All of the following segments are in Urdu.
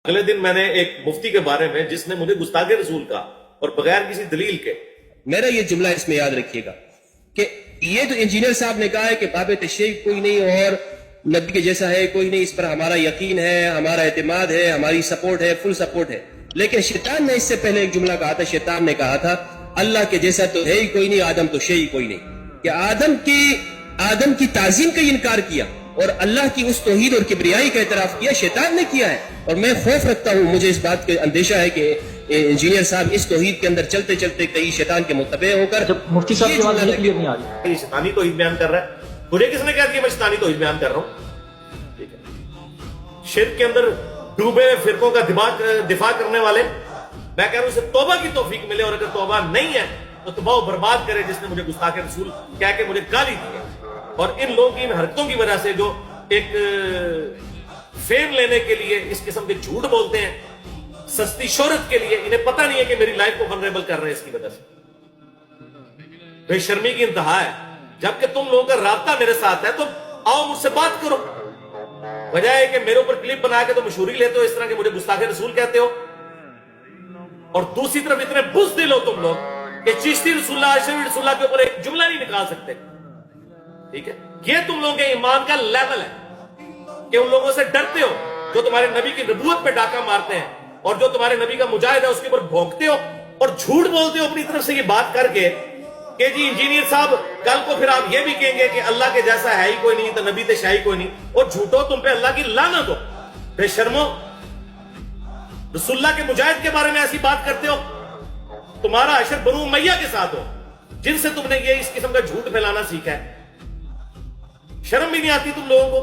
اگلے دن میں نے ایک مفتی کے بارے میں جس نے مجھے گستاخ رسول کہا اور بغیر کسی دلیل کے، میرا یہ جملہ اس میں یاد رکھیے گا کہ یہ تو انجینئر صاحب نے کہا ہے کہ باب تشریع کوئی نہیں اور نبی کے جیسا ہے کوئی نہیں، اس پر ہمارا یقین ہے، ہمارا اعتماد ہے، ہماری سپورٹ ہے، فل سپورٹ ہے. لیکن شیطان نے اس سے پہلے ایک جملہ کہا تھا. شیطان نے کہا تھا اللہ کے جیسا تو ہے ہی کوئی نہیں، آدم تو شے ہی کوئی نہیں. کہ آدم کی تعظیم کا انکار کیا اور اللہ کی اس توحید اور کبریائی کا اعتراف کیا شیطان نے کیا ہے. اور میں خوف رکھتا ہوں، مجھے اس بات کا اندیشہ ہے کہ انجینئر صاحب اس توحید کے اندر چلتے چلتے کئی شیطان کے متبع ہو کر مفتی صاحب کی آواز کلیئر نہیں آ رہی. یہ شیطانی توحید بیان کر رہا ہے. مجھے کس نے کہا کہ میں شیطانی توحید بیان کر رہا ہوں؟ ٹھیک ہے، شرک کے اندر ڈوبے ہوئے فرقوں کا دفاع کرنے والے، میں کہہ رہا ہوں اسے توبہ کی توفیق ملے، اور اگر توبہ نہیں ہے تو تباہ و برباد کرے جس نے مجھے گستاخ رسول کہہ کے مجھے گالی دی ہے. اور ان لوگوں کی ان حرکتوں کی وجہ سے جو ایک فیم لینے کے لیے اس قسم کے جھوٹ بولتے ہیں، سستی شہرت کے لیے، انہیں پتہ نہیں ہے کہ میری لائف کو ونریبل کر رہے ہیں اس کی وجہ سے. بے شرمی کی انتہا ہے. جبکہ تم لوگوں کا رابطہ میرے ساتھ ہے تو آؤ مجھ سے بات کرو، بجائے کہ میرے اوپر کلپ بنا کے تو مشہوری لیتے ہو اس طرح کہ مجھے گستاخ رسول کہتے ہو. اور دوسری طرف اتنے بزدل ہو تم لوگ کہ چشتی رسول اللہ، اشرفی رسول اللہ کے اوپر ایک جملہ نہیں نکال سکتے. ٹھیک ہے، یہ تم لوگوں کے ایمان کا لیول ہے کہ ان لوگوں سے ڈرتے ہو جو تمہارے نبی کی نبوت پہ ڈاکہ مارتے ہیں، اور جو تمہارے نبی کا مجاہد ہے اس کے اوپر بھونکتے ہو اور جھوٹ بولتے ہو اپنی طرف سے یہ بات کر کے کہ جی انجینئر صاحب کل کو پھر آپ یہ بھی کہیں گے کہ اللہ کے جیسا ہے ہی کوئی نہیں، تو نبی تے شاہی کوئی نہیں. اور جھوٹو تم پہ اللہ کی لعنت ہو. بے شرمو، رسول اللہ کے مجاہد کے بارے میں ایسی بات کرتے ہو. تمہارا عشر بنو امیہ کے ساتھ ہو جن سے تم نے یہ اس قسم کا جھوٹ پھیلانا سیکھا ہے. شرم بھی نہیں آتی تم لوگوں کو؟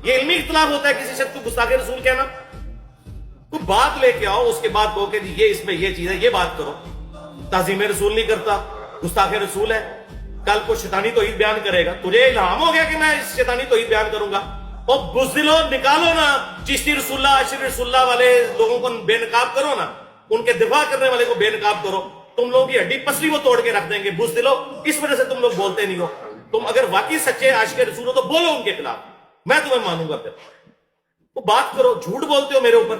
یہ علمی اختلاف ہوتا ہے کسی شخص کو گستاخ رسول کہنا؟ کوئی بات لے کے آؤ، اس کے بعد کہو کہ یہ اس میں یہ چیز ہے، یہ بات کرو. تعظیم رسول نہیں کرتا، گستاخ رسول ہے. کل کو شیطانی توحید بیان کرے گا، تجھے الہام ہو گیا کہ میں اس شیطانی توحید بیان کروں گا. اور بزدلو نکالو نا چشتی رسول اللہ، اشرفی رسول اللہ والے لوگوں کو بے نقاب کرو نا، ان کے دفاع کرنے والے کو بے نقاب کرو. تم لوگوں کی ہڈی پسلی وہ توڑ کے رکھ دیں گے. بزدلو، اس وجہ سے تم لوگ بولتے نہیں ہو. تم اگر واقعی سچے عاشق رسول ہو تو بولو ان کے خلاف، میں تمہیں مانوں گا. پھر وہ بات کرو. جھوٹ بولتے ہو میرے اوپر.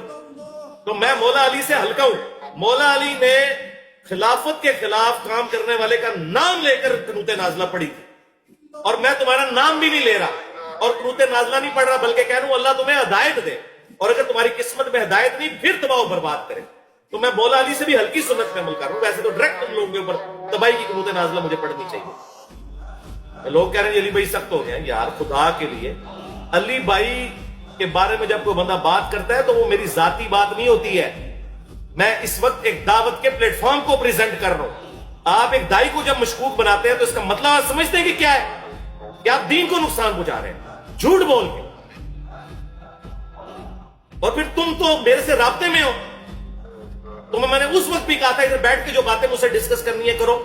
تو میں مولا علی سے ہلکا ہوں. مولا علی نے خلافت کے خلاف کام کرنے والے کا نام لے کر قنوت نازلہ پڑھی تھی، اور میں تمہارا نام بھی نہیں لے رہا اور قنوت نازلہ نہیں پڑھ رہا، بلکہ کہہ رہا ہوں اللہ تمہیں ہدایت دے، اور اگر تمہاری قسمت میں ہدایت نہیں پھر تباہ و برباد کرے. تو میں مولا علی سے بھی ہلکی سنت میں عمل کر رہا ہوں. ویسے تو ڈائریکٹ تم لوگوں کے اوپر تباہی کی قنوت نازلہ مجھے پڑھنی چاہیے. لوگ کہہ رہے ہیں علی بھائی سخت ہو گیا. یار خدا کے لیے، علی بھائی کے بارے میں جب کوئی بندہ بات کرتا ہے تو وہ میری ذاتی بات نہیں ہوتی ہے. میں اس وقت ایک دعوت کے پلیٹ فارم کو پریزنٹ کر رہا ہوں. آپ ایک دائی کو جب مشکوک بناتے ہیں تو اس کا مطلب آپ سمجھتے ہیں کہ کیا ہے؟ کہ آپ دین کو نقصان پہنچا رہے ہیں جھوٹ بول کے. اور پھر تم تو میرے سے رابطے میں ہو. تمہیں میں نے اس وقت بھی کہا تھا ادھر بیٹھ کے جو باتیں مجھ سے ڈسکس کرنی ہے کرو.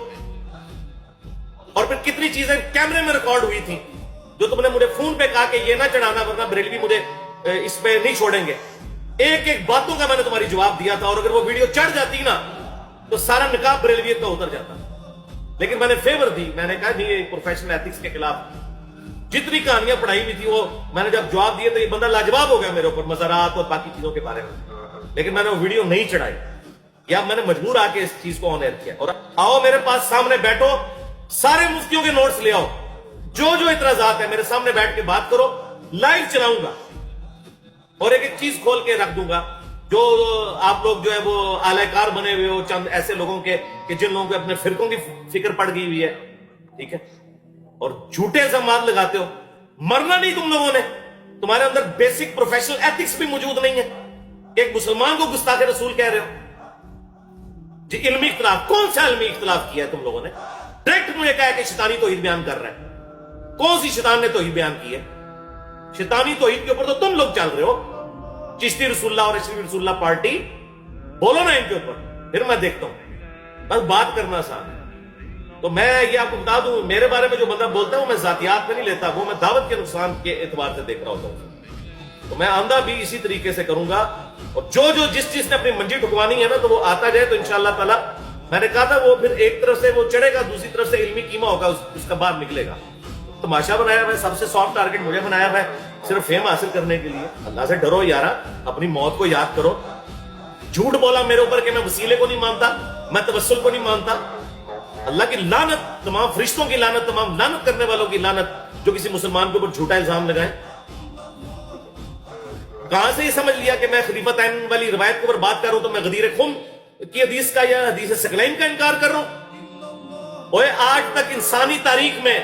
اور پھر کتنی چیزیں کیمرے میں ریکارڈ ہوئی تھی جو تم نے مجھے فون پہ کہا کہ یہ نہ چڑھانا ورنہ بریلوی مجھے اس پہ نہیں چھوڑیں گے. ایک ایک باتوں کا میں نے تمہاری جواب دیا تھا، اور اگر وہ ویڈیو چڑھ جاتی نا تو سارا نقاب بریلویت کا اتر جاتا. لیکن میں نے فیور دی. میں نے کہا نہیں، یہ پروفیشنل ایتھکس کے خلاف جتنی کہانیاں پڑھائی ہوئی تھی وہ میں نے جب جواب دیے تو یہ بندہ لاجواب ہو گیا میرے اوپر مزارات اور باقی چیزوں کے بارے میں. لیکن میں نے وہ ویڈیو نہیں چڑھائی، یا میں نے مجبور آ کے اس چیز کو آن ایئر کیا. اور آؤ میرے پاس سامنے بیٹھو، سارے مفتیوں کے نوٹس لے آؤ، جو جو اعتراضات ہیں میرے سامنے بیٹھ کے بات کرو. لائیو چلاؤں گا اور ایک ایک چیز کھول کے رکھ دوں گا. جو آپ لوگ جو ہے وہ اعلی کار بنے ہوئے ہو چند ایسے لوگوں کے کہ جن لوگوں کو اپنے فرقوں کی فکر پڑ گئی ہوئی ہے، ٹھیک ہے، اور جھوٹے الزامات لگاتے ہو. مرنا نہیں تم لوگوں نے. تمہارے اندر بیسک پروفیشنل ایتھکس بھی موجود نہیں ہے. ایک مسلمان کو گستاخ رسول کہہ رہے ہو. جی علمی اختلاف، کون سا علمی اختلاف کیا ہے تم لوگوں نے؟ ڈائریکٹ مجھے کہا کہ شیطانی توحید بیان کر رہا ہے. کون سی شیطان نے توحید بیان کی ہے؟ شیطانی توحید کے اوپر تو تم لوگ چل رہے ہو. چشتی رسول اللہ اور اشرفی رسول اللہ پارٹی، بولو نا ان کے اوپر، پھر میں دیکھتا ہوں. بس بات کرنا آسان ہے. تو میں یہ آپ کو بتا دوں، میرے بارے میں جو بندہ بولتا ہے وہ میں ذاتیات میں نہیں لیتا، وہ میں دعوت کے نقصان کے اعتبار سے دیکھ رہا ہوتا ہوں. تو میں آندہ بھی اسی طریقے سے کروں گا. اور جو جس چیز نے اپنی منجی ٹھکوانی ہے نا تو وہ آتا جائے. تو انشاءاللہ تعالی میں نے کہا تھا وہ پھر ایک طرف سے وہ چڑھے گا، دوسری طرف سے علمی قیمہ ہوگا، اس کا باہر نکلے گا. تماشا بنایا ہوا ہے، سب سے سافٹ ٹارگٹ مجھے بنایا ہوا ہے صرف فیم حاصل کرنے کے لیے. اللہ سے ڈرو یارا، اپنی موت کو یاد کرو. جھوٹ بولا میرے اوپر کہ میں وسیلے کو نہیں مانتا, میں توسل کو نہیں مانتا. اللہ کی لعنت, تمام فرشتوں کی لعنت, تمام لعنت کرنے والوں کی لعنت جو کسی مسلمان کے اوپر جھوٹا الزام لگائیں. کہاں سے یہ سمجھ لیا کہ میں خلیفتین والی روایت کے اوپر بات کر رہا ہوں تو میں غدیر خم کی حدیث کا یا حدیث ثقلین کا انکار کر رہا ہوں؟ اوے آج تک انسانی تاریخ میں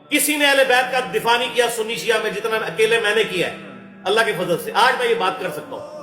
کسی نے اہل بیت کا دفاع نہیں کیا سنی شیعہ میں جتنا اکیلے میں نے کیا ہے. اللہ کے فضل سے آج میں یہ بات کر سکتا ہوں.